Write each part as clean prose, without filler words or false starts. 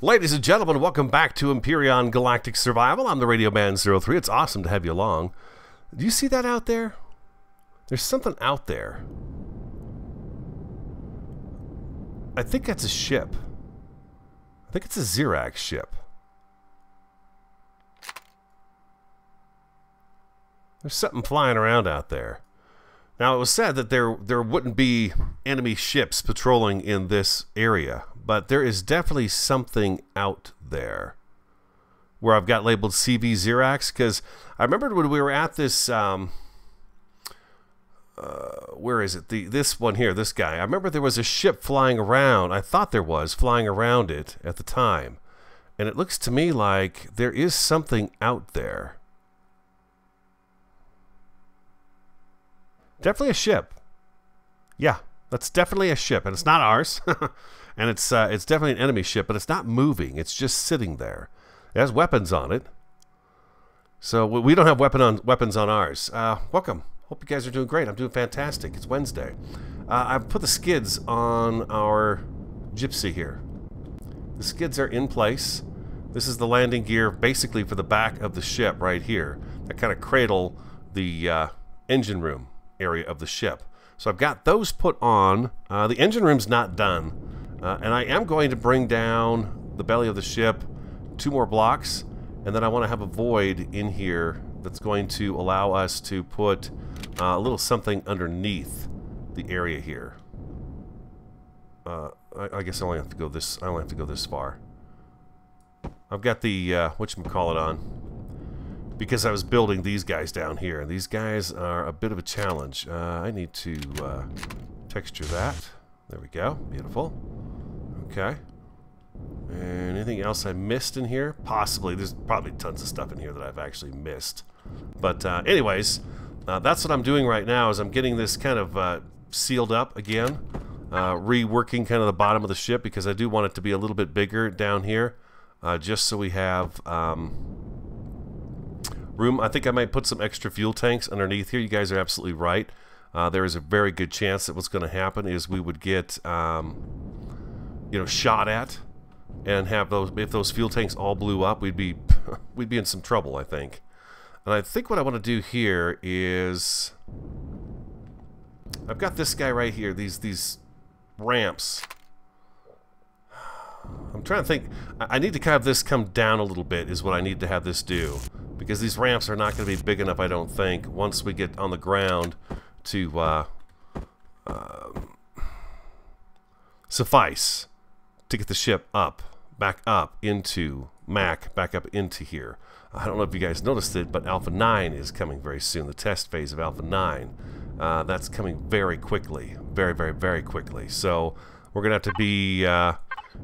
Ladies and gentlemen, welcome back to Empyrion Galactic Survival. I'm the Radio Man 03. It's awesome to have you along. Do you see that out there? There's something out there. I think that's a ship. I think it's a Zirax ship. There's something flying around out there. Now, it was said that there wouldn't be enemy ships patrolling in this area, but there is definitely something out there where I've got labeled CV Zirax, because I remembered when we were at this, where is it? This one here, this guy. I remember there was a ship flying around. I thought there was flying around it at the time. And it looks to me like there is something out there. Definitely a ship. Yeah, that's definitely a ship, and it's not ours. And it's definitely an enemy ship, but it's not moving. It's just sitting there. It has weapons on it. So we don't have weapons on ours. Welcome. Hope you guys are doing great. I'm doing fantastic. It's Wednesday. I've put the skids on our gypsy here. The skids are in place. This is the landing gear basically for the back of the ship right here. That kind of cradle the engine room area of the ship. So I've got those put on. The engine room's not done. And I am going to bring down the belly of the ship 2 more blocks, and then I want to have a void in here that's going to allow us to put a little something underneath the area here. I guess I only have to go this. I only have to go this far. I've got the whatchamacallit on, because I was building these guys down here, and these guys are a bit of a challenge. I need to texture that. There we go. Beautiful. Okay. And anything else I missed in here? Possibly. There's probably tons of stuff in here that I've actually missed. But anyways, that's what I'm doing right now, is I'm getting this kind of sealed up again. Reworking kind of the bottom of the ship, because I do want it to be a little bit bigger down here. Just so we have room. I think I might put some extra fuel tanks underneath here. You guys are absolutely right. There is a very good chance that what's going to happen is we would get shot at, and have those, if those fuel tanks all blew up, we'd be in some trouble, I think. And I think what I want to do here is, I've got this guy right here, these ramps. I'm trying to think. I need to have this come down a little bit, is what I need to have this do, because these ramps are not going to be big enough, I don't think, once we get on the ground to suffice to get the ship back up into back up into here. I don't know if you guys noticed it, but Alpha 9 is coming very soon. The test phase of Alpha 9. That's coming very quickly. Very, very, very quickly. So we're going to have to be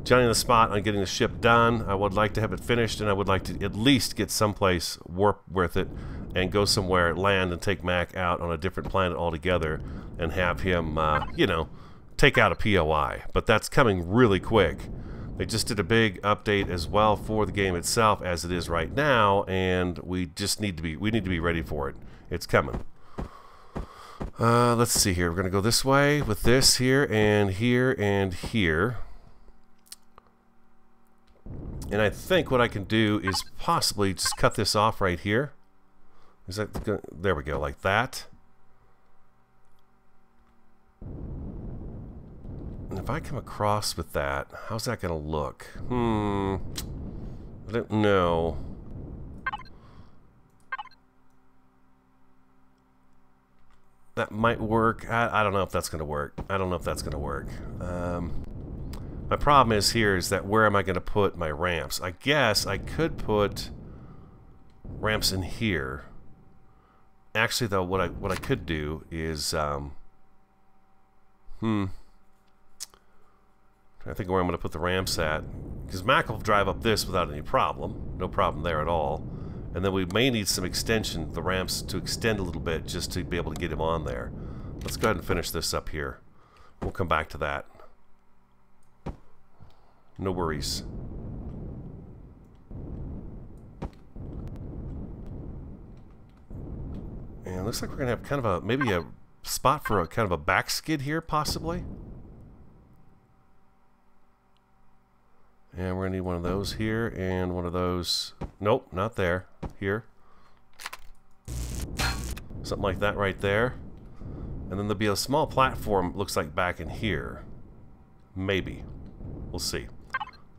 Johnny on the spot on getting the ship done. I would like to have it finished, and I would like to at least get someplace warp with it and go somewhere, land, and take Mac out on a different planet altogether, and have him, take out a POI. But that's coming really quick. They just did a big update as well for the game itself as it is right now, and we just need to be ready for it. It's coming. Let's see here. We're gonna go this way with this here and here and here. And I think what I can do is possibly just cut this off right here. Is that there we go, like that. And if I come across with that, how's that gonna look? I don't know. That might work. I don't know if that's gonna work. I don't know if that's gonna work. My problem is here is that where am I gonna put my ramps? I guess I could put ramps in here. Actually, though, what I could do is I think where I'm going to put the ramps at, because Mac will drive up this without any problem. No problem there at all. And then we may need some extension, the ramps, to extend a little bit just to be able to get him on there. Let's go ahead and finish this up here. We'll come back to that. No worries. And it looks like we're going to have kind of maybe a spot for a kind of a back skid here, possibly. And we're going to need one of those here and one of those. Nope, not there. Here. Something like that right there. And then there'll be a small platform, looks like back in here. Maybe. We'll see.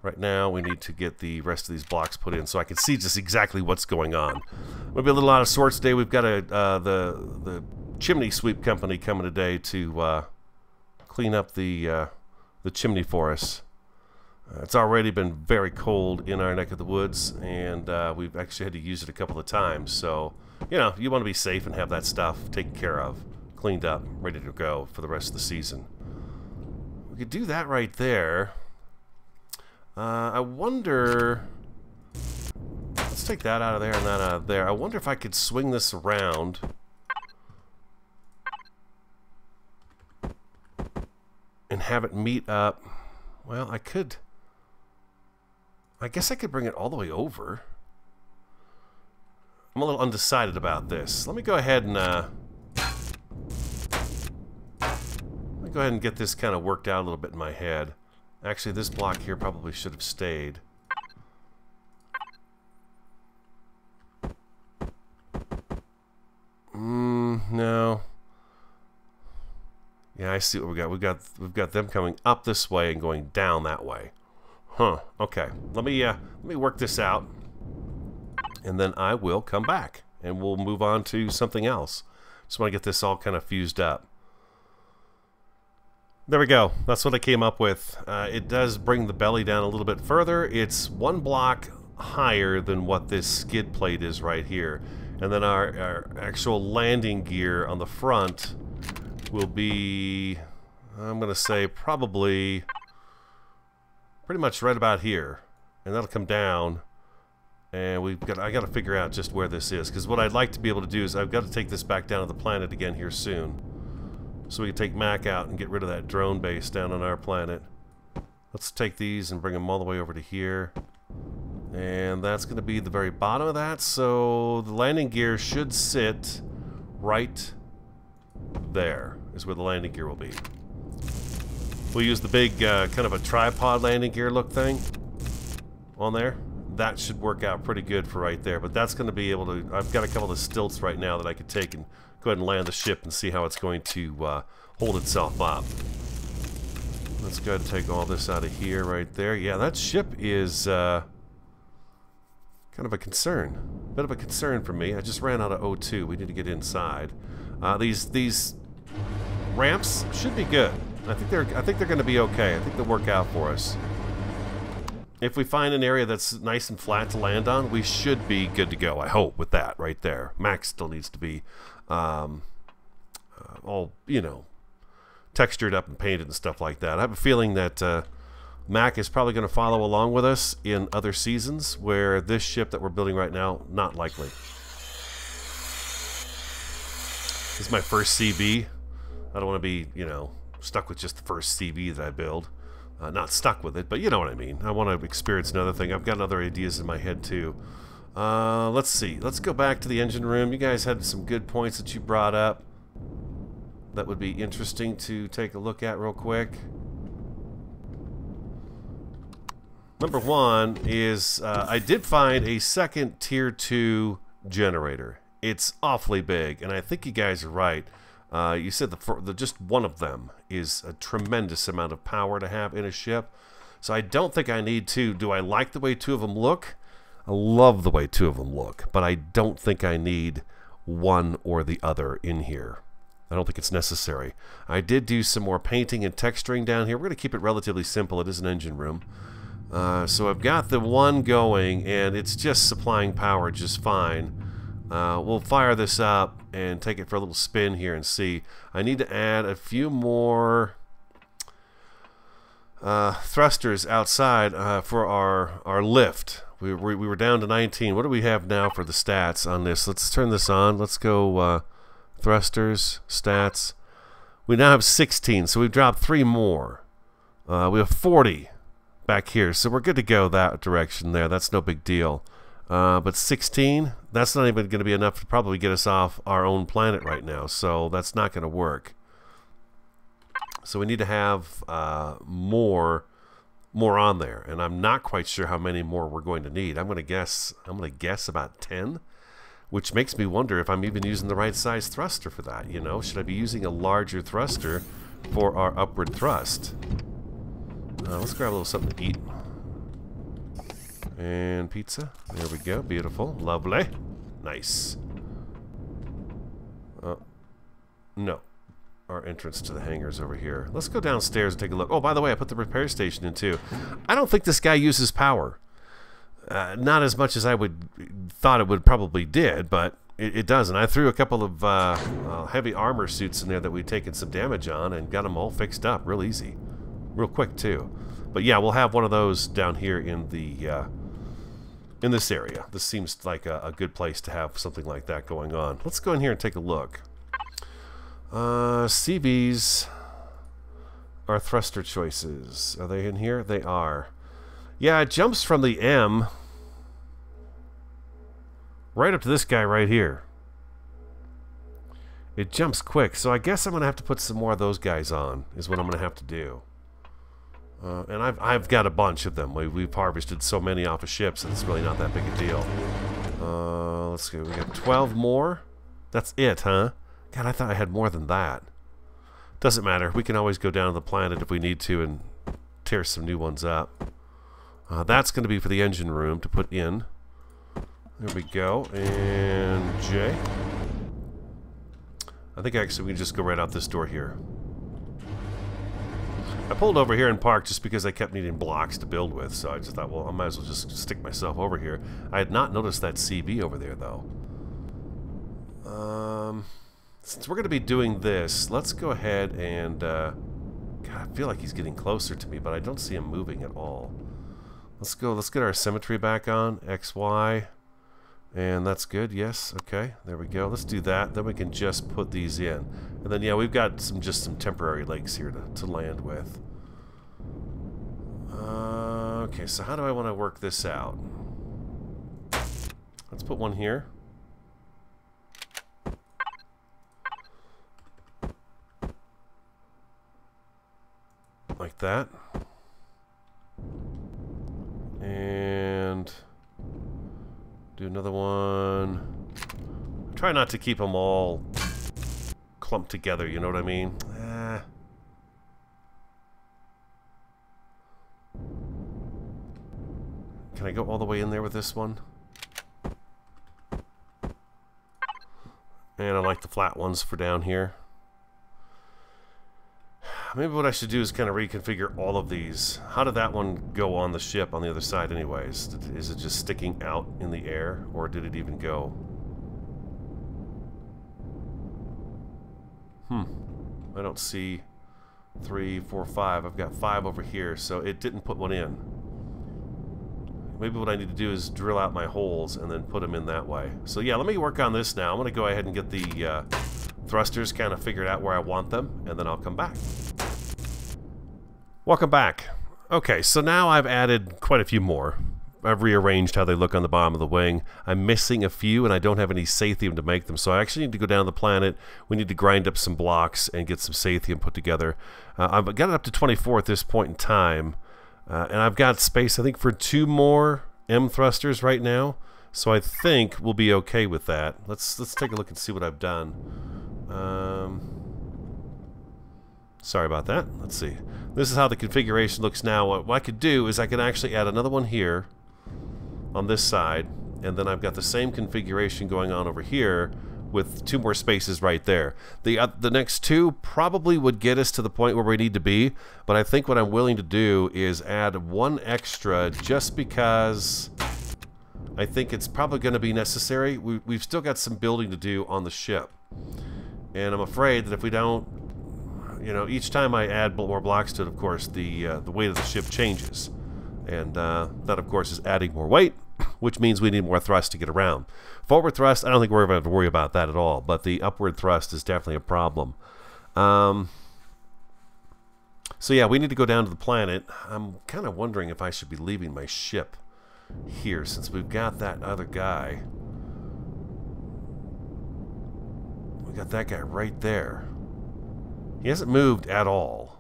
Right now, we need to get the rest of these blocks put in so I can see just exactly what's going on. We'll be a little out of sorts today. We've got the chimney sweep company coming today to clean up the chimney for us. It's already been very cold in our neck of the woods, and we've actually had to use it a couple of times. So, you know, you want to be safe and have that stuff taken care of, cleaned up, ready to go for the rest of the season. We could do that right there. I wonder... Let's take that out of there and that out of there. I wonder if I could swing this around. And have it meet up. Well, I could... I guess I could bring it all the way over. I'm a little undecided about this. Let me go ahead and get this kind of worked out a little bit in my head. Actually, this block here probably should have stayed. No. Yeah, I see what we got. We've got them coming up this way and going down that way. Huh. Okay. Let me work this out, and then I will come back and we'll move on to something else. Just want to get this all kind of fused up. There we go. That's what I came up with. It does bring the belly down a little bit further. It's one block higher than what this skid plate is right here. And then our actual landing gear on the front will be, I'm going to say, probably pretty much right about here. And that'll come down. And I got to figure out just where this is. Because what I'd like to be able to do is I've got to take this back down to the planet again here soon. So we can take Mac out and get rid of that drone base down on our planet. Let's take these and bring them all the way over to here. And that's going to be the very bottom of that. So the landing gear should sit right there is where the landing gear will be. We'll use the big kind of a tripod landing gear look thing on there. That should work out pretty good for right there. But that's going to be able to... I've got a couple of stilts right now that I could take and go ahead and land the ship and see how it's going to hold itself up. Let's go ahead and take all this out of here right there. Yeah, that ship is kind of a concern. A bit of a concern for me. I just ran out of O2. We need to get inside. These ramps should be good. I think they're going to be okay. I think they'll work out for us. If we find an area that's nice and flat to land on, we should be good to go, I hope, with that right there. Max still needs to be all, you know, textured up and painted and stuff like that. I have a feeling that Mac is probably going to follow along with us in other seasons, where this ship that we're building right now, not likely. This is my first CV. I don't want to be, you know, stuck with just the first CV that I build. Not stuck with it, but you know what I mean. I want to experience another thing. I've got other ideas in my head too. Let's see. Let's go back to the engine room. You guys had some good points that you brought up that would be interesting to take a look at real quick. Number one is I did find a second tier 2 generator. It's awfully big, and I think you guys are right. You said just one of them is a tremendous amount of power to have in a ship. So I don't think I need two. Do I like the way two of them look? I love the way two of them look, but I don't think I need one or the other in here. I don't think it's necessary. I did do some more painting and texturing down here. We're going to keep it relatively simple. It is an engine room. So I've got the one going, and it's just supplying power just fine. We'll fire this up and take it for a little spin here and see. I need to add a few more thrusters outside for our lift. We were down to 19. What do we have now for the stats on this? Let's turn this on. Let's go thrusters, stats. We now have 16, so we've dropped 3 more. We have 40 back here, so we're good to go that direction there. That's no big deal. But 16, that's not even going to be enough to probably get us off our own planet right now, so that's not going to work. So we need to have more more on there, and I'm not quite sure how many more we're going to need. I'm going to guess about 10, which makes me wonder if I'm even using the right size thruster for that. You know, should I be using a larger thruster for our upward thrust? Let's grab a little something to eat. And pizza. There we go. Beautiful. Lovely. Nice. No. Our entrance to the hangars over here. Let's go downstairs and take a look. Oh, by the way, I put the repair station in too. I don't think this guy uses power. Not as much as I thought it would probably did, but it doesn't. I threw a couple of heavy armor suits in there that we'd taken some damage on and got them all fixed up real easy. Real quick too. But yeah, we'll have one of those down here in the in this area. This seems like a good place to have something like that going on. Let's go in here and take a look. CVs are thruster choices. Are they in here? They are. Yeah, it jumps from the M right up to this guy right here. It jumps quick, so I guess I'm going to have to put some more of those guys on, is what I'm going to have to do. And I've got a bunch of them. We've harvested so many off of ships, and it's really not that big a deal. Let's see, we got 12 more. That's it, huh? God, I thought I had more than that. Doesn't matter. We can always go down to the planet if we need to and tear some new ones up. That's going to be for the engine room to put in. There we go. And J. I think actually we can just go right out this door here. I pulled over here and parked just because I kept needing blocks to build with, so I just thought, well, I might as well just stick myself over here. I had not noticed that CV over there, though. Since we're going to be doing this, let's go ahead and... God, I feel like he's getting closer to me, but I don't see him moving at all. Let's get our symmetry back on. X, Y. And that's good, yes. Okay, there we go. Let's do that. Then we can just put these in. And then, yeah, we've got just some temporary lakes here to land with. Okay, so how do I want to work this out? Let's put one here. Like that. And do another one. Try not to keep them all clumped together, you know what I mean? Can I go all the way in there with this one? And I like the flat ones for down here. Maybe what I should do is kind of reconfigure all of these. How did that one go on the ship on the other side anyways? Is it just sticking out in the air, or did it even go? I don't see 3, 4, 5. I've got 5 over here, so it didn't put one in. Maybe what I need to do is drill out my holes and then put them in that way. So yeah, let me work on this now. I'm going to go ahead and get the thrusters kind of figured out where I want them, and then I'll come back. Welcome back. Okay, so now I've added quite a few more. I've rearranged how they look on the bottom of the wing. I'm missing a few, and I don't have any Sathium to make them, so I actually need to go down to the planet. We need to grind up some blocks and get some Sathium put together. I've got it up to 24 at this point in time, and I've got space, I think, for 2 more M thrusters right now, so I think we'll be okay with that. Let's take a look and see what I've done. Sorry about that. Let's see. This is how the configuration looks now. What I could do is I could actually add another one here on this side, and then I've got the same configuration going on over here with 2 more spaces right there. The next 2 probably would get us to the point where we need to be, but I think what I'm willing to do is add 1 extra just because I think it's probably going to be necessary. We've still got some building to do on the ship, and I'm afraid that if we don't, you know, each time I add more blocks to it, of course, the weight of the ship changes. And that, of course, is adding more weight, which means we need more thrust to get around. Forward thrust, I don't think we're going to have to worry about that at all, but the upward thrust is definitely a problem. So, yeah, we need to go down to the planet. I'm kind of wondering if I should be leaving my ship here, since we've got that other guy. We got that guy right there. He hasn't moved at all.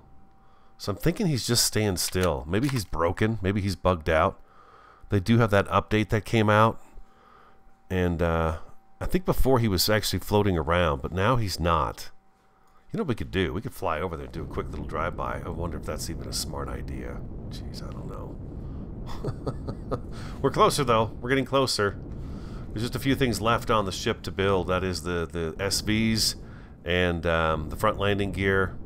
So I'm thinking he's just staying still. Maybe he's broken. Maybe he's bugged out. They do have that update that came out. And I think before he was actually floating around, but now he's not. You know what we could do? We could fly over there and do a quick little drive-by. I wonder if that's even a smart idea. Jeez, I don't know. We're closer, though. We're getting closer. There's just a few things left on the ship to build. That is the SVs and the front landing gear.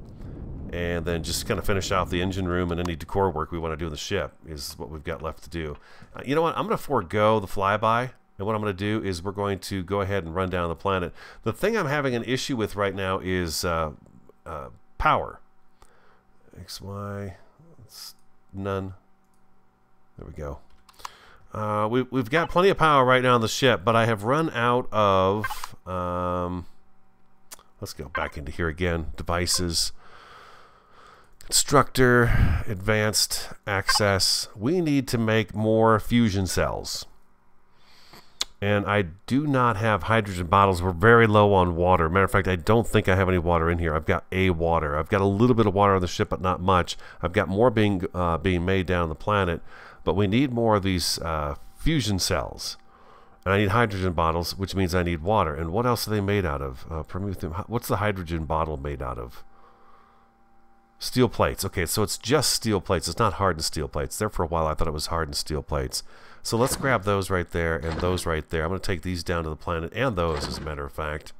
And then just kind of finish off the engine room and any decor work we want to do in the ship is what we've got left to do. You know what? I'm going to forego the flyby. And what I'm going to do is we're going to go ahead and run down the planet. The thing I'm having an issue with right now is power. XY, it's none. There we go. We've got plenty of power right now on the ship, but I have run out of... let's go back into here again. Devices. Constructor. Advanced access. We need to make more fusion cells. And I do not have hydrogen bottles. We're very low on water. Matter of fact, I don't think I have any water in here. I've got water. I've got a little bit of water on the ship, but not much. I've got more being made down on the planet. But we need more of these fusion cells. And I need hydrogen bottles, which means I need water. And what else are they made out of? What's the hydrogen bottle made out of? Steel plates. Okay, so it's just steel plates. It's not hardened steel plates. There for a while I thought it was hardened steel plates. So let's grab those right there and those right there. I'm going to take these down to the planet and those, as a matter of fact.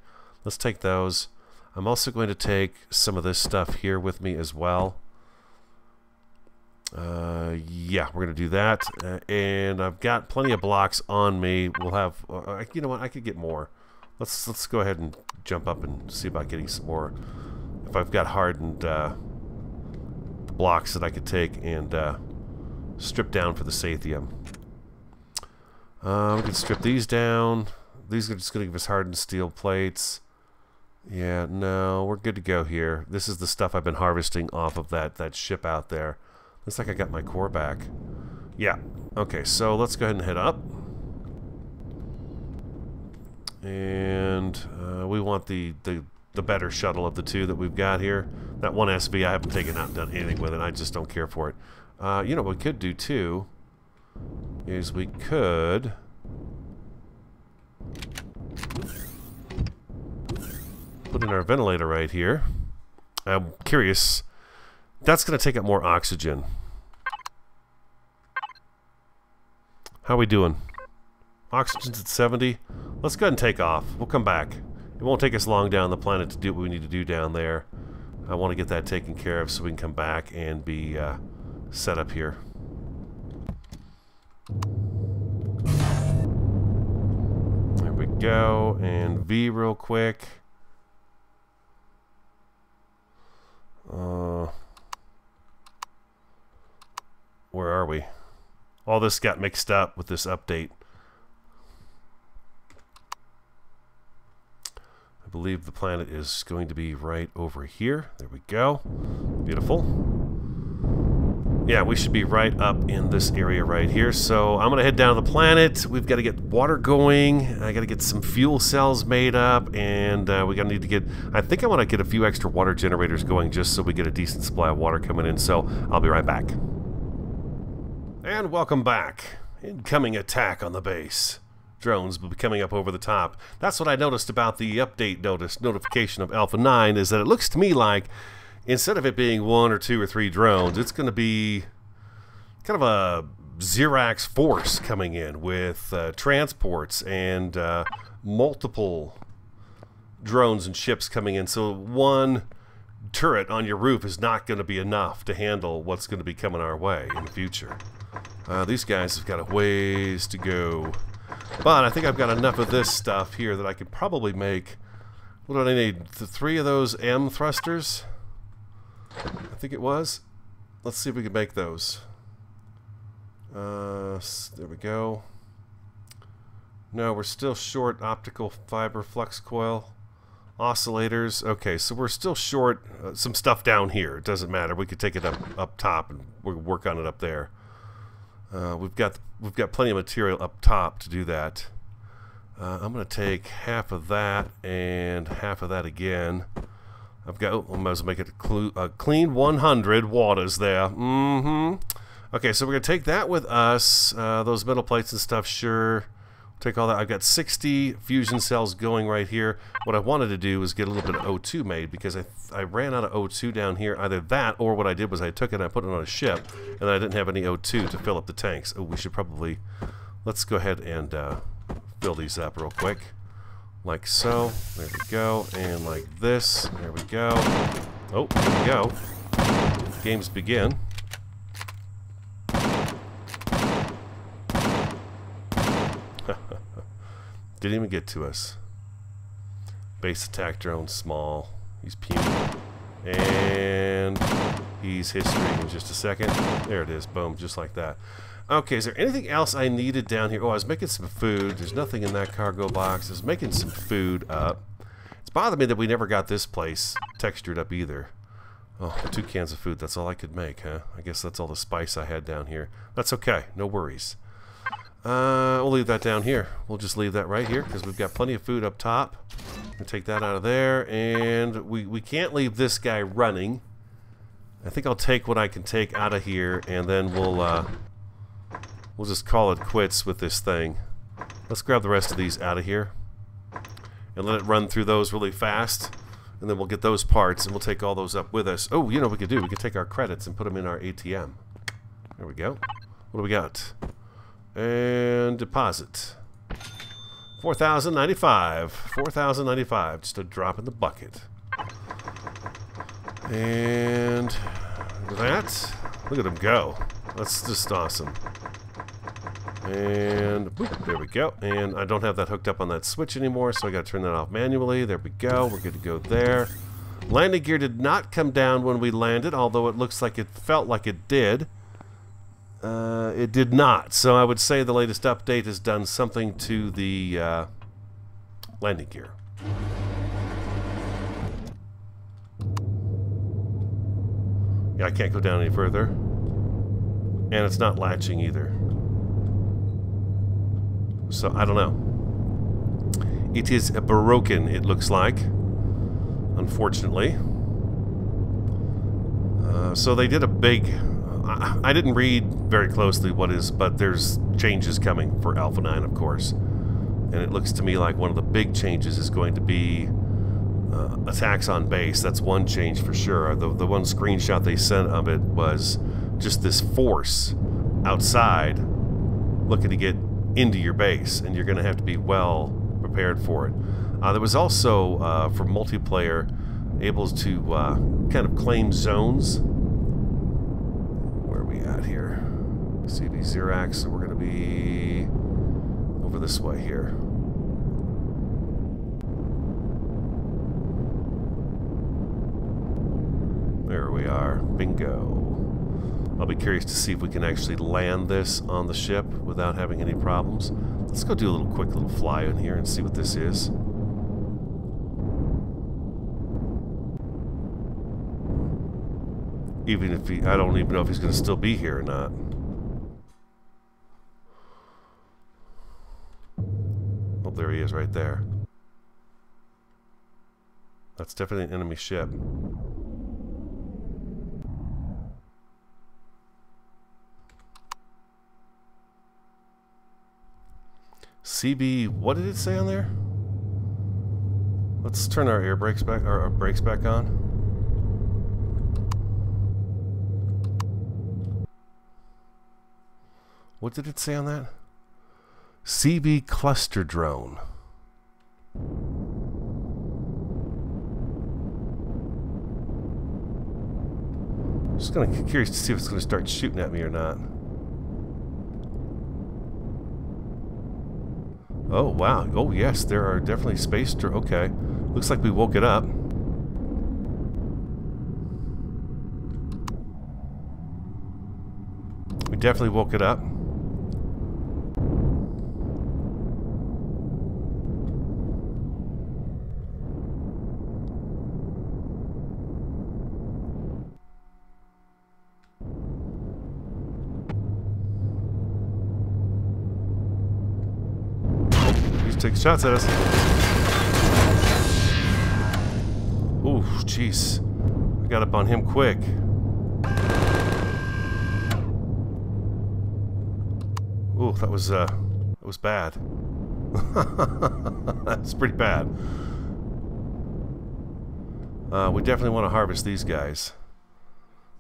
Let's take those. I'm also going to take some of this stuff here with me as well. Yeah, we're going to do that. And I've got plenty of blocks on me. We'll have... you know what? I could get more. Let's go ahead and jump up and see about getting some more. If I've got hardened blocks that I could take and strip down for the Sathium. We can strip these down. These are just going to give us hardened steel plates. Yeah, no, we're good to go here. This is the stuff I've been harvesting off of that ship out there. Looks like I got my core back. Yeah. Okay, so let's go ahead and head up. And we want the better shuttle of the two that we've got here. That one SV, I haven't taken out and done anything with it. I just don't care for it. You know what we could do, too, is we could put in our ventilator right here. I'm curious. That's going to take up more oxygen. How are we doing? Oxygen's at 70. Let's go ahead and take off. We'll come back. It won't take us long down the planet to do what we need to do down there. I want to get that taken care of so we can come back and be set up here. There we go. And V real quick. Where are we? All this got mixed up with this update. I believe the planet is going to be right over here. There we go. Beautiful. Yeah, we should be right up in this area right here. So I'm going to head down to the planet. We've got to get water going. I got to get some fuel cells made up. And we got to need to get... I think I want to get a few extra water generators going just so we get a decent supply of water coming in. So I'll be right back. And welcome back. Incoming attack on the base. Drones will be coming up over the top. That's what I noticed about the update notification of Alpha 9 is that it looks to me like instead of it being 1 or 2 or 3 drones, it's going to be kind of a Zirax force coming in with transports and multiple drones and ships coming in. So one turret on your roof is not going to be enough to handle what's going to be coming our way in the future. These guys have got a ways to go. But I think I've got enough of this stuff here that I could probably make... What do I need? 3 of those M thrusters? I think it was. Let's see if we can make those. There we go. No, we're still short optical fiber flux coil. Oscillators. Okay, so we're still short some stuff down here. It doesn't matter. We could take it up top and we'll work on it up there. We've got plenty of material up top to do that. I'm going to take half of that and half of that again. I've got, oh, I might as well make it a clean 100 waters there. Okay, so we're going to take that with us. Those metal plates and stuff, sure. Take all that. I've got 60 fusion cells going right here. What I wanted to do was get a little bit of O2 made because I ran out of O2 down here. Either that or what I did was I took it and I put it on a ship and I didn't have any O2 to fill up the tanks. Oh, we should probably... Let's go ahead and fill these up real quick. Like so. There we go. And like this. There we go. Oh, there we go. Games begin. Didn't even get to us. Base attack drone, small. He's puny. And he's history in just a second. There it is. Boom. Just like that. Okay, is there anything else I needed down here? Oh, I was making some food. There's nothing in that cargo box. I was making some food up. It's bothered me that we never got this place textured up either. Oh, 2 cans of food. That's all I could make, huh? I guess that's all the spice I had down here. That's okay. No worries. We'll leave that down here. We'll just leave that right here because we've got plenty of food up top. We'll take that out of there, and we can't leave this guy running. I think I'll take what I can take out of here, and then we'll just call it quits with this thing. Let's grab the rest of these out of here and let it run through those really fast, and then we'll get those parts and we'll take all those up with us. Oh, you know what we could do? We could take our credits and put them in our ATM. There we go. What do we got? And deposit 4,095. 4,095. Just a drop in the bucket. And that, look at him go. That's just awesome. And boop, there we go. And I don't have that hooked up on that switch anymore, so I got to turn that off manually. There we go. We're good to go there. Landing gear did not come down when we landed, although it looks like it felt like it did. It did not. So I would say the latest update has done something to the landing gear. Yeah, I can't go down any further. And it's not latching either. So I don't know. It is broken, it looks like. Unfortunately. So they did a big... I didn't read very closely what is, but there's changes coming for Alpha 9, of course. And it looks to me like one of the big changes is going to be attacks on base. That's one change for sure. The one screenshot they sent of it was just this force outside looking to get into your base, and you're going to have to be well prepared for it. There was also, for multiplayer, able to kind of claim zones. At here. CV Zirax, so we're going to be over this way here. There we are. Bingo. I'll be curious to see if we can actually land this on the ship without having any problems. Let's go do a quick little fly in here and see what this is. Even if I don't even know if he's going to still be here or not. Oh, there he is right there. That's definitely an enemy ship. CB, what did it say on there? Let's turn our air brakes back, or our brakes back on. What did it say on that? CB cluster drone. Just kind of curious to see if it's going to start shooting at me or not. Oh, wow. Oh, yes, there are definitely space... Okay. Looks like we woke it up. We definitely woke it up. Take shots at us. Ooh, jeez. I got up on him quick. Ooh, that was bad. That's pretty bad. We definitely want to harvest these guys.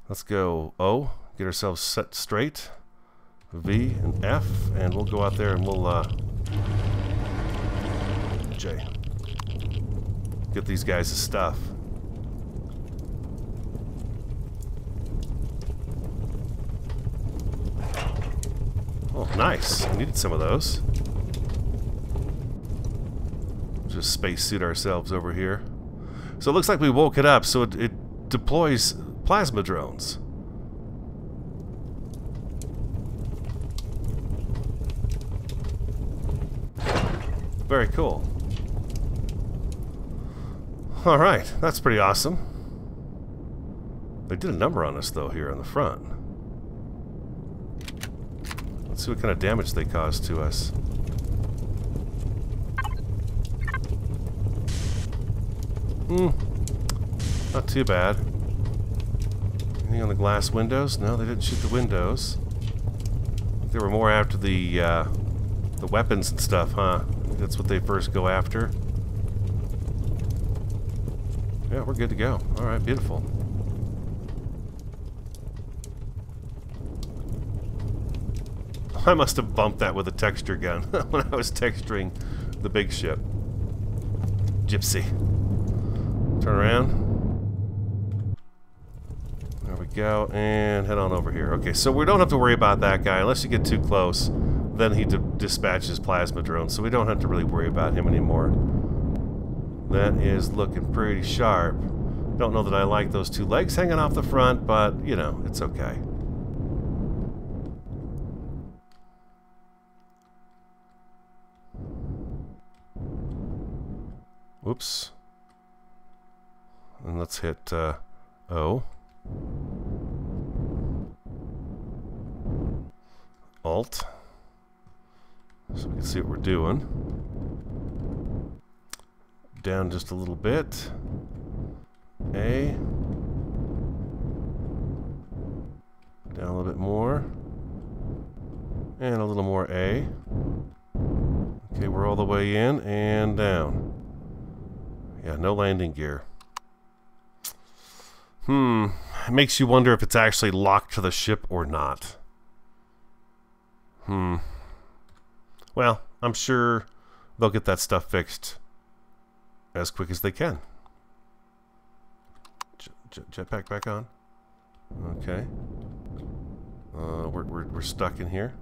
Let's go O, get ourselves set straight. V and F, and we'll go out there and we'll J. Get these guys' stuff. Oh, nice. We needed some of those. Just spacesuit ourselves over here. So it looks like we woke it up, so it deploys plasma drones. Very cool. Alright, that's pretty awesome. They did a number on us, though, here on the front. Let's see what kind of damage they caused to us. Not too bad. Anything on the glass windows? No, they didn't shoot the windows. They were more after the weapons and stuff, huh? That's what they first go after. Yeah, we're good to go. Alright, beautiful. I must have bumped that with a texture gun when I was texturing the big ship. Gypsy. Turn around. There we go, and head on over here. Okay, so we don't have to worry about that guy. Unless you get too close, then he dispatches plasma drones, so we don't have to really worry about him anymore. That is looking pretty sharp. Don't know that I like those two legs hanging off the front, but, you know, it's okay. Whoops. And let's hit O. Alt. So we can see what we're doing. Down just a little bit. A. Down a little bit more. And a little more A. Okay, we're all the way in and down. Yeah, no landing gear. It makes you wonder if it's actually locked to the ship or not. Well, I'm sure they'll get that stuff fixed as quick as they can. Jetpack back on. Okay. We're stuck in here.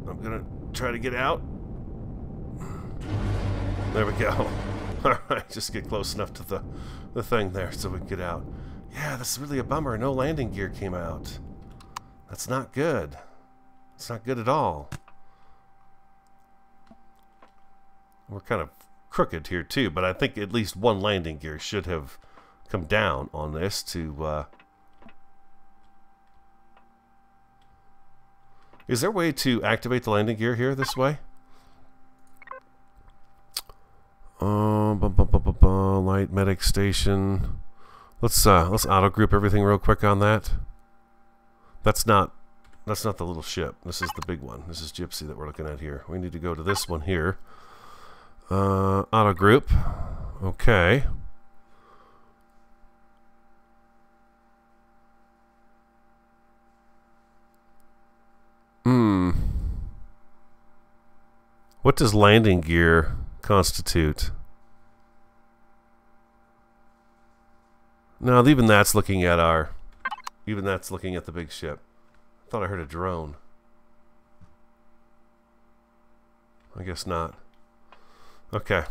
I'm gonna try to get out. There we go. Alright, just get close enough to the thing there so we can get out. Yeah, this is really a bummer. No landing gear came out. That's not good. It's not good at all. We're kind of crooked here too, but I think at least one landing gear should have come down on this to... Is there a way to activate the landing gear here this way? Light medic station. Let's auto group everything real quick on that. That's not the little ship. This is the big one. This is Gypsy that we're looking at here. We need to go to this one here. Auto group. Okay. What does landing gear constitute? No, even that's looking at the big ship. I thought I heard a drone. I guess not. Okay.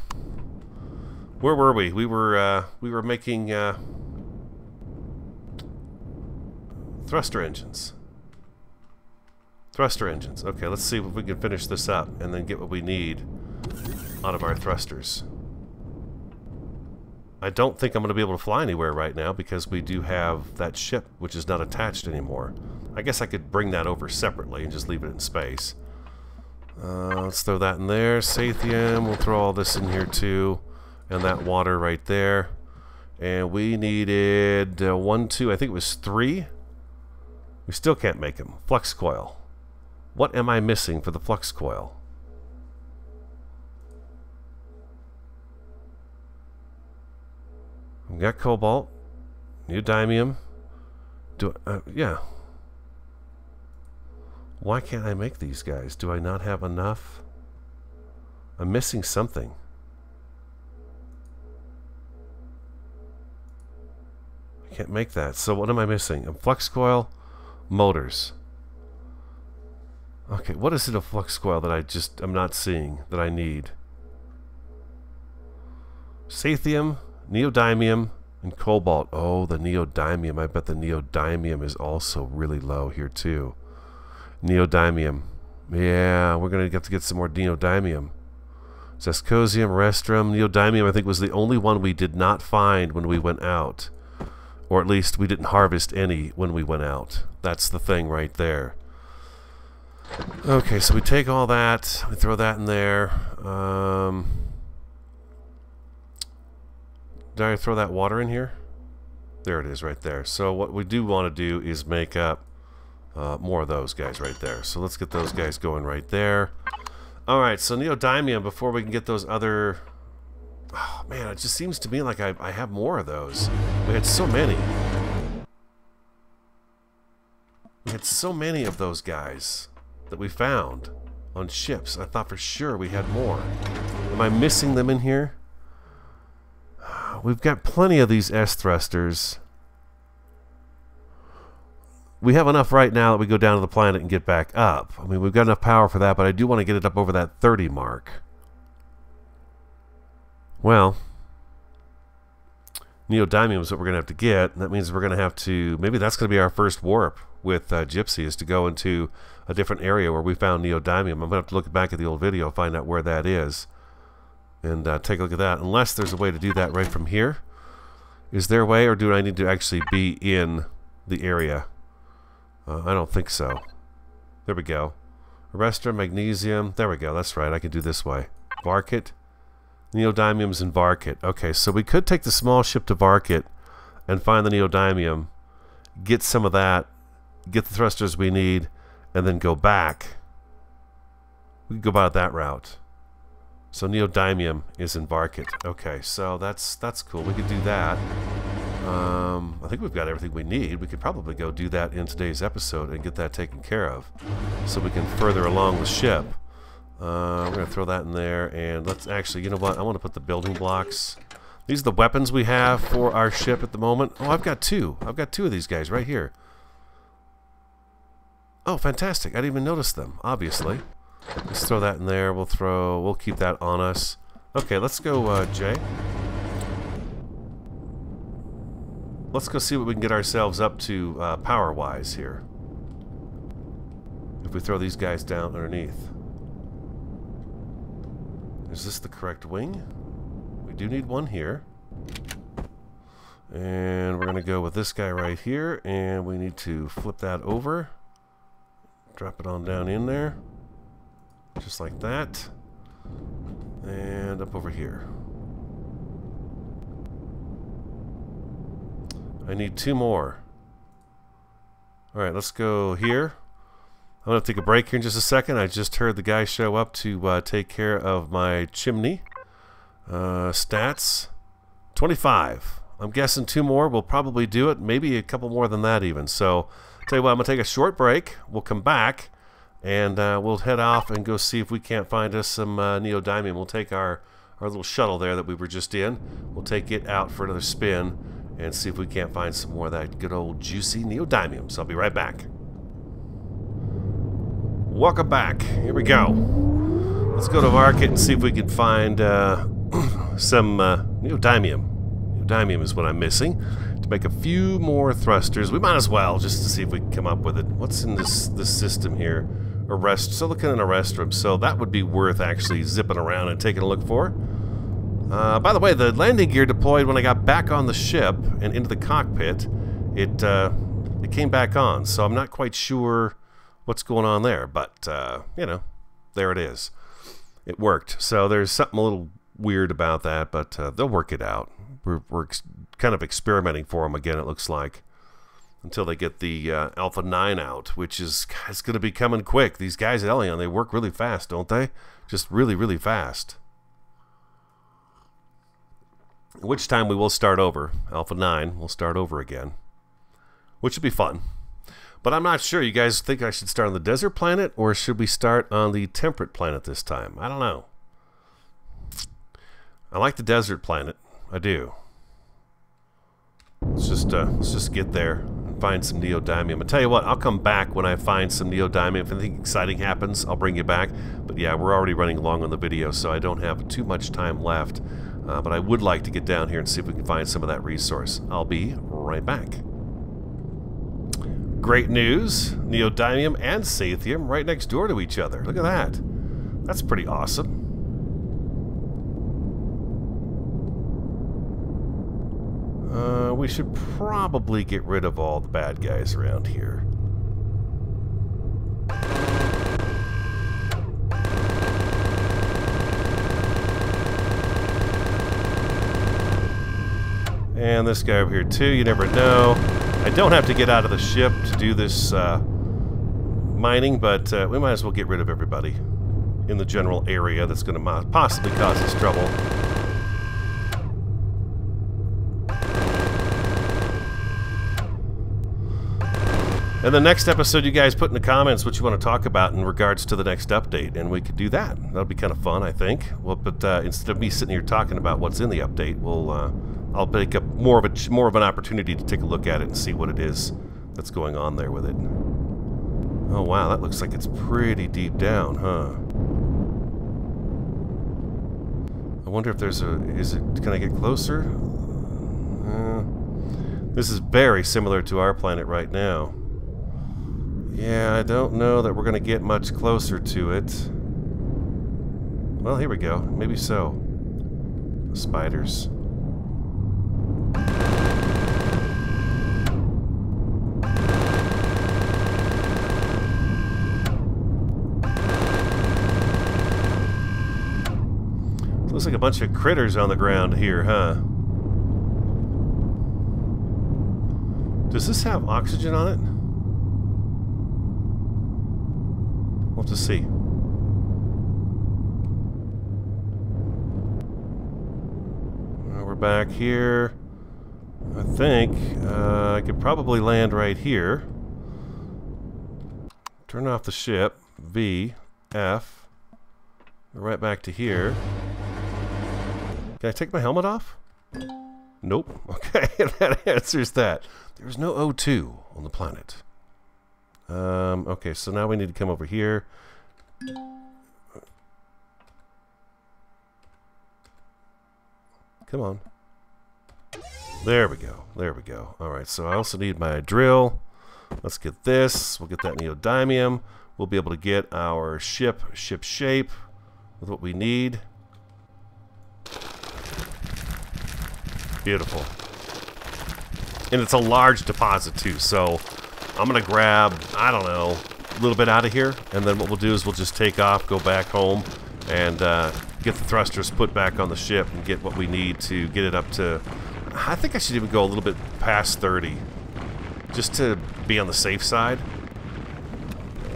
Where were we? We were making thruster engines. Thruster engines. Okay, let's see if we can finish this up and then get what we need out of our thrusters. I don't think I'm going to be able to fly anywhere right now because we do have that ship which is not attached anymore. I guess I could bring that over separately and just leave it in space. Let's throw that in there. Sathium, we'll throw all this in here too. And that water right there. And we needed 1, 2, I think it was 3. We still can't make them. Flux coil. What am I missing for the flux coil? We got cobalt. Neodymium. Yeah. Why can't I make these guys? Do I not have enough? I'm missing something. I can't make that. So what am I missing? A flux coil, motors. Okay, what is it a flux coil that I'm not seeing that I need? Sathium, neodymium, and cobalt. Oh, the neodymium. I bet the neodymium is also really low here too. Neodymium. Yeah, we're going to have to get some more neodymium. Zescosium, restrum, neodymium I think was the only one we did not find when we went out. Or at least we didn't harvest any when we went out. That's the thing right there. Okay, so we take all that, we throw that in there. Did I throw that water in here? There it is right there. So what we do want to do is make up more of those guys right there. So let's get those guys going right there. Alright, so neodymium, before we can get those other... Oh man, it just seems to me like I have more of those. We had so many. We had so many of those guys that we found on ships. I thought for sure we had more. Am I missing them in here? We've got plenty of these S-thrusters. We have enough right now that we go down to the planet and get back up. I mean, we've got enough power for that, but I do want to get it up over that 30 mark. Well, neodymium is what we're going to have to get. And that means we're going to have to... Maybe that's going to be our first warp with Gypsy, is to go into a different area where we found neodymium. I'm going to have to look back at the old video, find out where that is, and take a look at that. Unless there's a way to do that right from here. Is there a way, or do I need to actually be in the area? I don't think so. There we go. Arrestor, magnesium. There we go. That's right. I can do this way. Varkit. Neodymium's in Varkit. Okay, so we could take the small ship to Varkit and find the neodymium, get some of that, get the thrusters we need, and then go back. We could go about that route. So neodymium is in Varkit. Okay, so that's cool. We could do that. I think we've got everything we need. We could probably go do that in today's episode and get that taken care of, so we can further along the ship. We're going to throw that in there, and let's actually, you know what, I want to put the building blocks. These are the weapons we have for our ship at the moment. Oh, I've got two. I've got two of these guys right here. Oh, fantastic. I didn't even notice them, obviously. Let's throw that in there. We'll keep that on us. Okay, let's go, Jay. Let's go see what we can get ourselves up to power-wise here. If we throw these guys down underneath. Is this the correct wing? We do need one here. And we're going to go with this guy right here. And we need to flip that over. Drop it on down in there. Just like that. And up over here. I need 2 more. Alright, let's go here. I'm going to take a break here in just a second. I just heard the guy show up to take care of my chimney. Stats. 25. I'm guessing 2 more will probably do it. Maybe a couple more than that even. So, tell you what, I'm going to take a short break. We'll come back. And we'll head off and go see if we can't find us some neodymium. We'll take our little shuttle there that we were just in. We'll take it out for another spin and see if we can't find some more of that good old juicy neodymium. So I'll be right back. Welcome back. Here we go. Let's go to market and see if we can find some neodymium. Neodymium is what I'm missing to make a few more thrusters. We might as well, just to see if we can come up with it. What's in this system here? Silicon and arrestrum. So that would be worth actually zipping around and taking a look for. By the way, the landing gear deployed when I got back on the ship and into the cockpit. It came back on, so I'm not quite sure what's going on there, but you know, there it is. It worked. So there's something a little weird about that, but they'll work it out. We're kind of experimenting for them again, it looks like, until they get the Alpha 9 out, which is going to be coming quick. These guys at Elyon, they work really fast, don't they? Just really, really fast. At which time we will start over. Alpha 9 will start over again, which would be fun. But I'm not sure. You guys think I should start on the desert planet, or should we start on the temperate planet this time? I don't know. I like the desert planet. I do. Let's just get there and find some neodymium. I'll tell you what, I'll come back when I find some neodymium. If anything exciting happens, I'll bring you back. But yeah, we're already running long on the video, so I don't have too much time left. But I would like to get down here and see if we can find some of that resource. I'll be right back. Great news. Neodymium and Sathium right next door to each other. Look at that. That's pretty awesome. We should probably get rid of all the bad guys around here. And this guy over here too, you never know. I don't have to get out of the ship to do this mining, but we might as well get rid of everybody in the general area that's going to possibly cause us trouble. And the next episode, you guys put in the comments what you want to talk about in regards to the next update, and we could do that. That'll be kind of fun, I think. Well, but instead of me sitting here talking about what's in the update, I'll make up more of an opportunity to take a look at it and see what it is that's going on there with it. Oh wow, that looks like it's pretty deep down, huh? I wonder if there's a... Can I get closer? This is very similar to our planet right now. Yeah, I don't know that we're going to get much closer to it. Well, here we go. Maybe so. The spiders. Looks like a bunch of critters on the ground here, huh? Does this have oxygen on it? We'll have to see. We're back here. I think I could probably land right here. Turn off the ship. V, F. Right back to here. Can I take my helmet off? Nope. Okay, that answers that. There's no O2 on the planet. Okay, so now we need to come over here. Come on. There we go. There we go. Alright, so I also need my drill. Let's get this. We'll get that neodymium. We'll be able to get our ship shape with what we need. Beautiful. And it's a large deposit too, so I'm gonna grab, I don't know, a little bit out of here, and then what we'll do is we'll just take off, go back home, and get the thrusters put back on the ship and get what we need to get it up to... I think I should even go a little bit past 30, just to be on the safe side.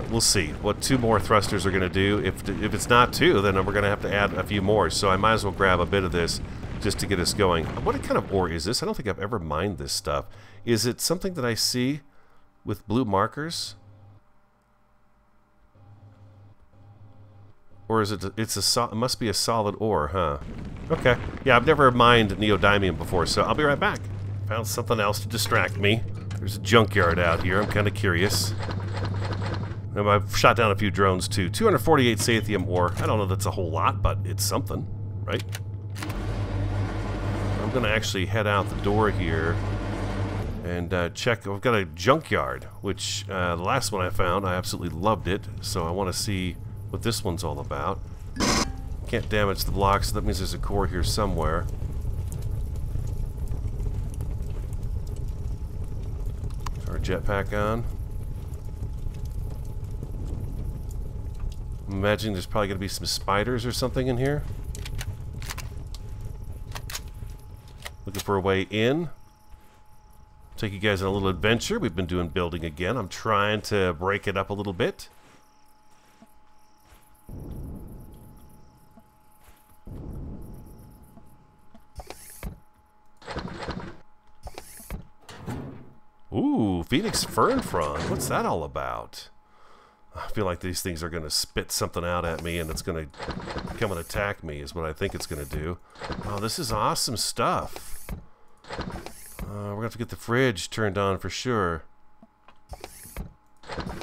We'll see what 2 more thrusters are going to do. If it's not 2, then we're going to have to add a few more, so I might as well grab a bit of this just to get us going. What kind of ore is this? I don't think I've ever mined this stuff. Is it something that I see with blue markers? Or is it... it must be a solid ore, huh? Okay. Yeah, I've never mined neodymium before, so I'll be right back. Found something else to distract me. There's a junkyard out here. I'm kind of curious. And I've shot down a few drones, too. 248 Sathium ore. I don't know if that's a whole lot, but it's something, right? I'm going to actually head out the door here and check. We've got a junkyard, which the last one I found, I absolutely loved it. So I want to see what this one's all about. Can't damage the blocks, so that means there's a core here somewhere. Our jetpack on. I'm imagining there's probably going to be some spiders or something in here. Looking for a way in. Take you guys on a little adventure. We've been doing building again. I'm trying to break it up a little bit. Ooh, Phoenix Fern Frond. What's that all about? I feel like these things are going to spit something out at me and it's going to come and attack me is what I think it's going to do. Oh, this is awesome stuff. We're going to have to get the fridge turned on for sure.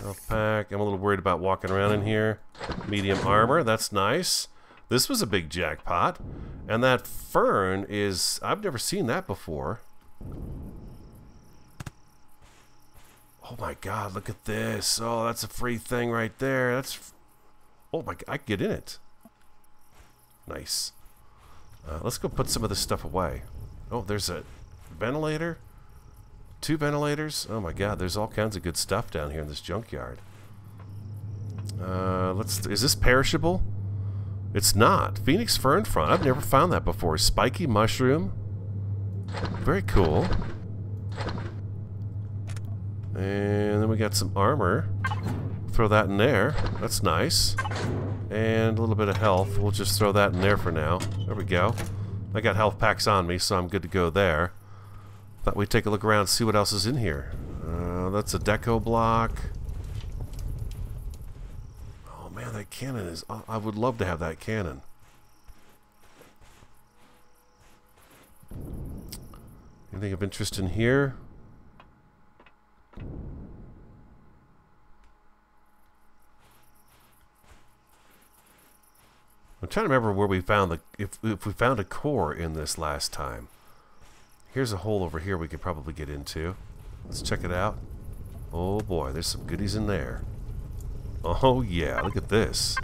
Health pack. I'm a little worried about walking around in here. Medium armor. That's nice. This was a big jackpot. And that fern is... I've never seen that before. Oh my god, look at this. Oh, that's a free thing right there. That's... Oh my god, I can get in it. Nice. Let's go put some of this stuff away. Oh, there's a ventilator. 2 ventilators. Oh my god, there's all kinds of good stuff down here in this junkyard. Is this perishable? It's not. Phoenix Fern Frond. I've never found that before. Spiky mushroom. Very cool. And then we got some armor. Throw that in there. That's nice. And a little bit of health. We'll just throw that in there for now. There we go. I got health packs on me, so I'm good to go there. Thought we'd take a look around and see what else is in here. That's a deco block. Oh man, that cannon is... I would love to have that cannon. Anything of interest in here? I'm trying to remember where we found the... If we found a core in this last time. Here's a hole over here we could probably get into. Let's check it out. Oh boy, there's some goodies in there. Oh yeah, look at this.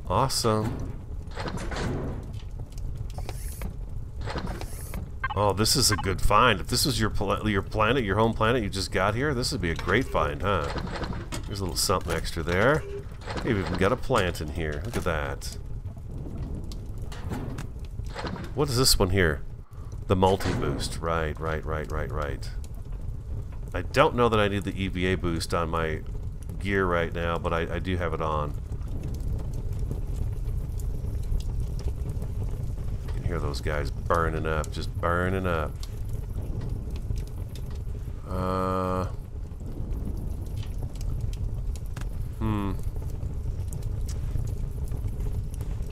Awesome. Oh, this is a good find. If this is your planet, your home planet you just got here, this would be a great find, huh? There's a little something extra there. Maybe we've got a plant in here. Look at that. What is this one here? The multi-boost. Right. I don't know that I need the EVA boost on my gear right now, but I do have it on. You can hear those guys burning up, just burning up.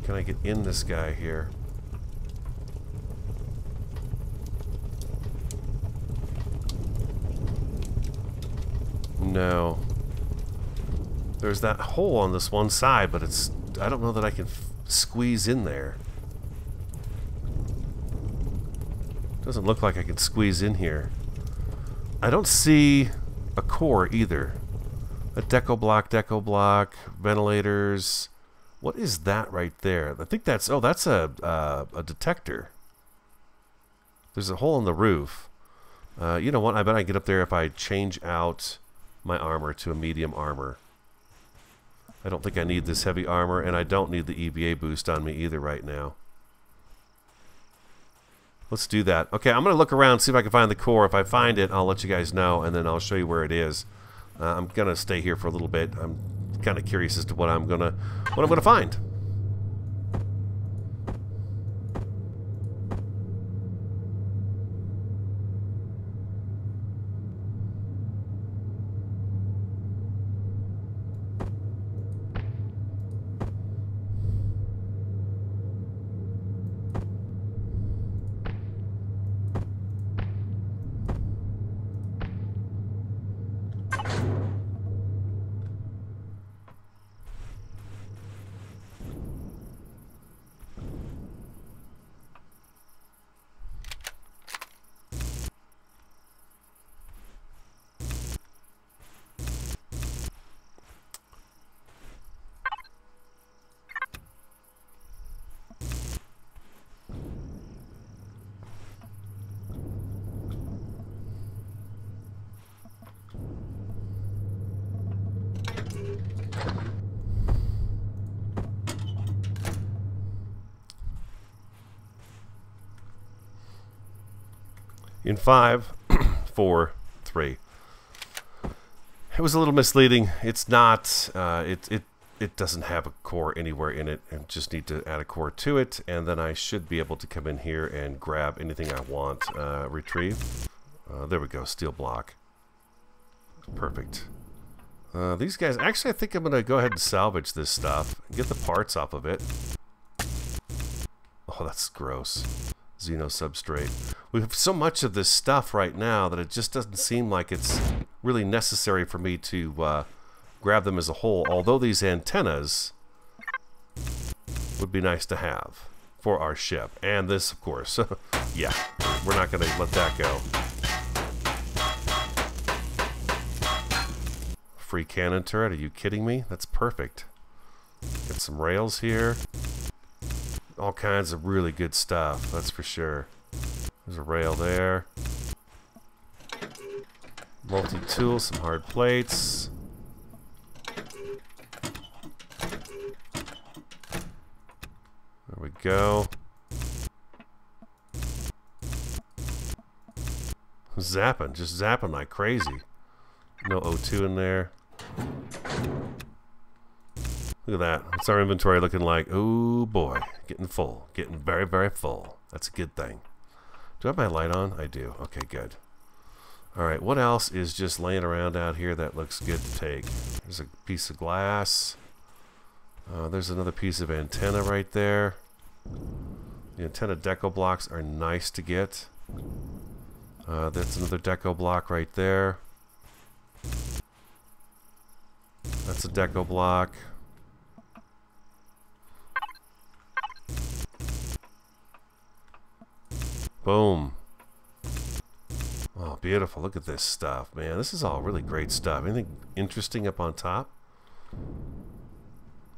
Can I get in this guy here? No. There's that hole on this one side, but it's... I don't know that I can squeeze in there. Doesn't look like I can squeeze in here. I don't see a core either. A deco block, ventilators. What is that right there? I think that's... Oh, that's a detector. There's a hole in the roof. You know what? I bet I can get up there if I change out my armor to a medium armor. I don't think I need this heavy armor, and I don't need the EVA boost on me either right now. Let's do that. Okay, I'm going to look around, see if I can find the core. If I find it, I'll let you guys know, and then I'll show you where it is. I'm going to stay here for a little bit. I'm kind of curious as to what I'm going to find. in 5, 4, 3. It was a little misleading. It's not. It doesn't have a core anywhere in it. I just need to add a core to it, and then I should be able to come in here and grab anything I want. Retrieve. There we go. Steel block. Perfect. These guys. Actually, I think I'm gonna go ahead and salvage this stuff. Get the parts off of it. Oh, that's gross. Xeno substrate. We have so much of this stuff right now that it just doesn't seem like it's really necessary for me to grab them as a whole, although these antennas would be nice to have for our ship. And this, of course. Yeah, we're not going to let that go. Free cannon turret, are you kidding me? That's perfect. Get some rails here. All kinds of really good stuff, that's for sure. There's a rail there. Multi-tool, some hard plates. There we go. Zapping, just zapping like crazy. No O2 in there. Look at that. What's our inventory looking like? Oh boy, getting full. Getting very, very full. That's a good thing. Do I have my light on? I do. Okay, good. Alright, what else is just laying around out here that looks good to take? There's a piece of glass. There's another piece of antenna right there. The antenna deco blocks are nice to get. That's another deco block right there. That's a deco block. Boom. Oh, beautiful. Look at this stuff, man. This is all really great stuff. Anything interesting up on top?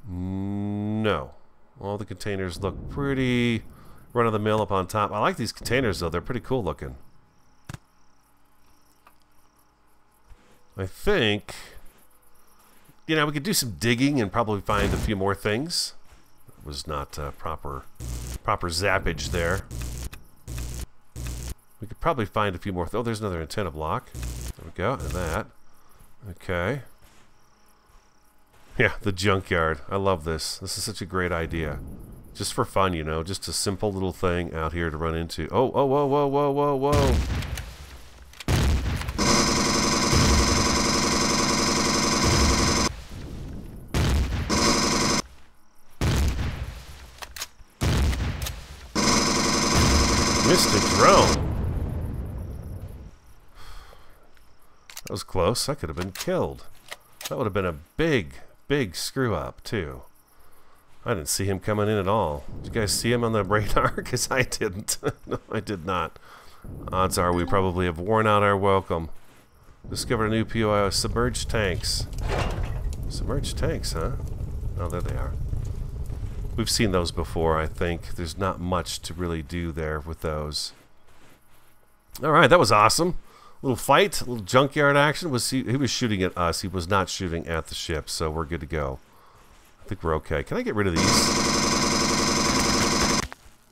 No. All the containers look pretty run-of-the-mill up on top. I like these containers, though. They're pretty cool looking. I think, you know, we could do some digging and probably find a few more things. It was not proper zappage there. We could probably find a few more. Oh, there's another antenna block. There we go. And that. Okay. Yeah, the junkyard. I love this. This is such a great idea. Just for fun, you know. Just a simple little thing out here to run into. Oh, oh, whoa, whoa, whoa, whoa, whoa. Missed a drone. That was close. I could have been killed. That would have been a big, big screw up, too. I didn't see him coming in at all. Did you guys see him on the radar? Because I didn't. No, I did not. Odds are we probably have worn out our welcome. Discovered a new POI. Submerged tanks. Submerged tanks, huh? Oh, there they are. We've seen those before, I think. There's not much to really do there with those. Alright, that was awesome. Little fight, little junkyard action. He was shooting at us. He was not shooting at the ship, so we're good to go. I think we're okay. Can I get rid of these?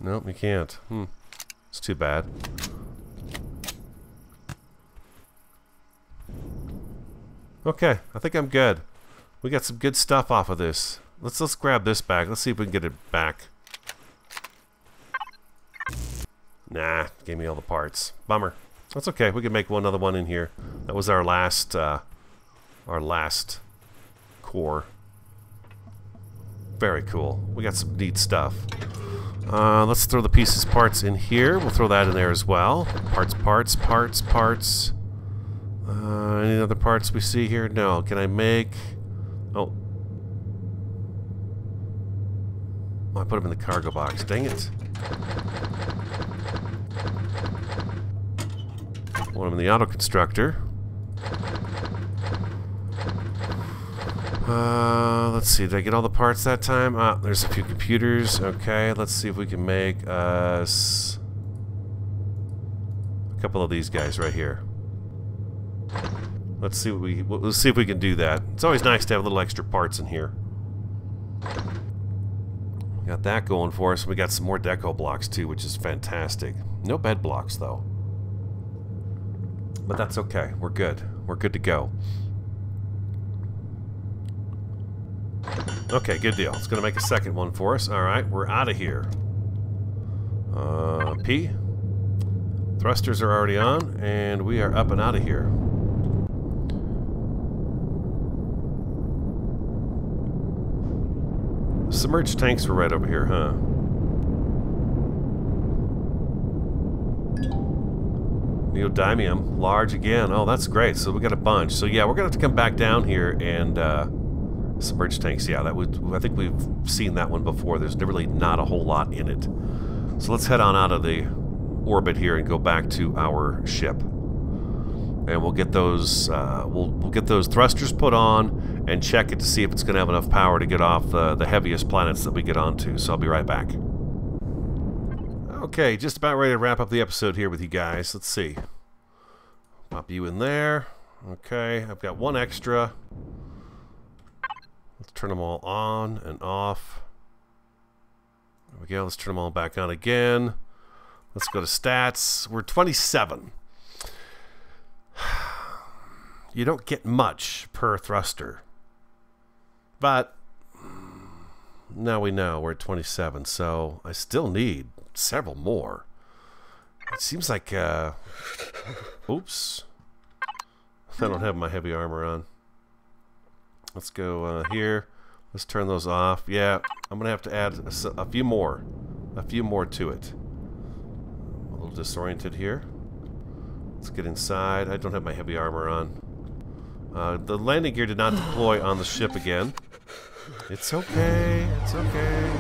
Nope, we can't. It's too bad. Okay, I think I'm good. We got some good stuff off of this. Let's grab this back. Let's see if we can get it back. Nah, gave me all the parts. Bummer. That's okay. We can make another one in here. That was our last core. Very cool. We got some neat stuff. Let's throw the parts in here. We'll throw that in there as well. Parts. Any other parts we see here? No. Can I make... Oh. I put them in the cargo box. Dang it. One of them in the auto constructor. Let's see. Did I get all the parts that time? There's a few computers. Okay, let's see if we can make us a couple of these guys right here. Let's see let's see if we can do that. It's always nice to have little extra parts in here. Got that going for us. We got some more deco blocks too, which is fantastic. No bed blocks though. But that's okay. We're good. We're good to go. Okay, good deal. It's going to make a second one for us. Alright, we're out of here. P. Thrusters are already on, and we are up and out of here. Submerged tanks were right over here, huh? Neodymium, large again. Oh, that's great. So we got a bunch. So yeah, we're gonna have to come back down here and submerged tanks. Yeah, I think we've seen that one before. There's really not a whole lot in it. So let's head on out of the orbit here and go back to our ship. And we'll get those we'll get those thrusters put on and check it to see if it's going to have enough power to get off the heaviest planets that we get onto. So I'll be right back. Okay, just about ready to wrap up the episode here with you guys. Let's see. Pop you in there. Okay, I've got one extra. Let's turn them all on and off. There we go. Let's turn them all back on again. Let's go to stats. We're 27. You don't get much per thruster. But now we know we're at 27, so I still need several more. It seems like, oops. I don't have my heavy armor on. Let's go here. Let's turn those off. Yeah, I'm going to have to add a few more. A few more to it. I'm a little disoriented here. Let's get inside. I don't have my heavy armor on. The landing gear did not deploy on the ship again. It's okay. It's okay.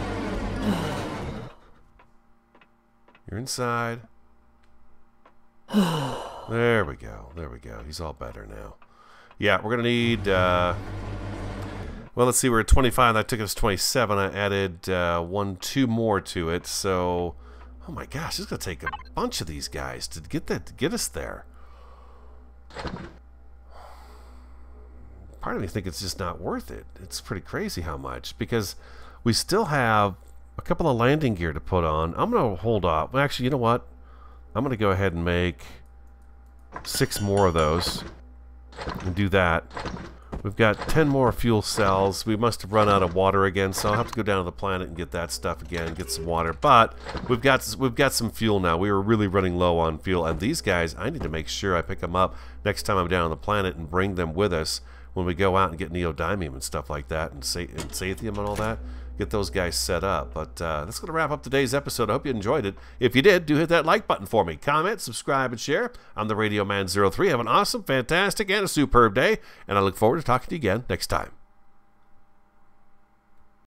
You're inside. There we go. There we go. He's all better now. Yeah, we're going to need... well, let's see. We're at 25. That took us 27. I added 2 more to it. So, oh my gosh, it's going to take a bunch of these guys to get us there. Part of me thinks it's just not worth it. It's pretty crazy how much, because we still have a couple of landing gear to put on. I'm going to hold off. Well, actually, you know what? I'm going to go ahead and make 6 more of those and do that. We've got 10 more fuel cells. We must have run out of water again, so I'll have to go down to the planet and get that stuff again, get some water. But we've got some fuel now. We were really running low on fuel, and these guys, I need to make sure I pick them up next time I'm down on the planet and bring them with us when we go out and get neodymium and stuff like that, and sathium and all that. Get those guys set up. But that's going to wrap up today's episode. I hope you enjoyed it. If you did, do hit that like button for me. Comment, subscribe, and share. I'm the Radio Man 03. Have an awesome, fantastic, and a superb day, and I look forward to talking to you again next time.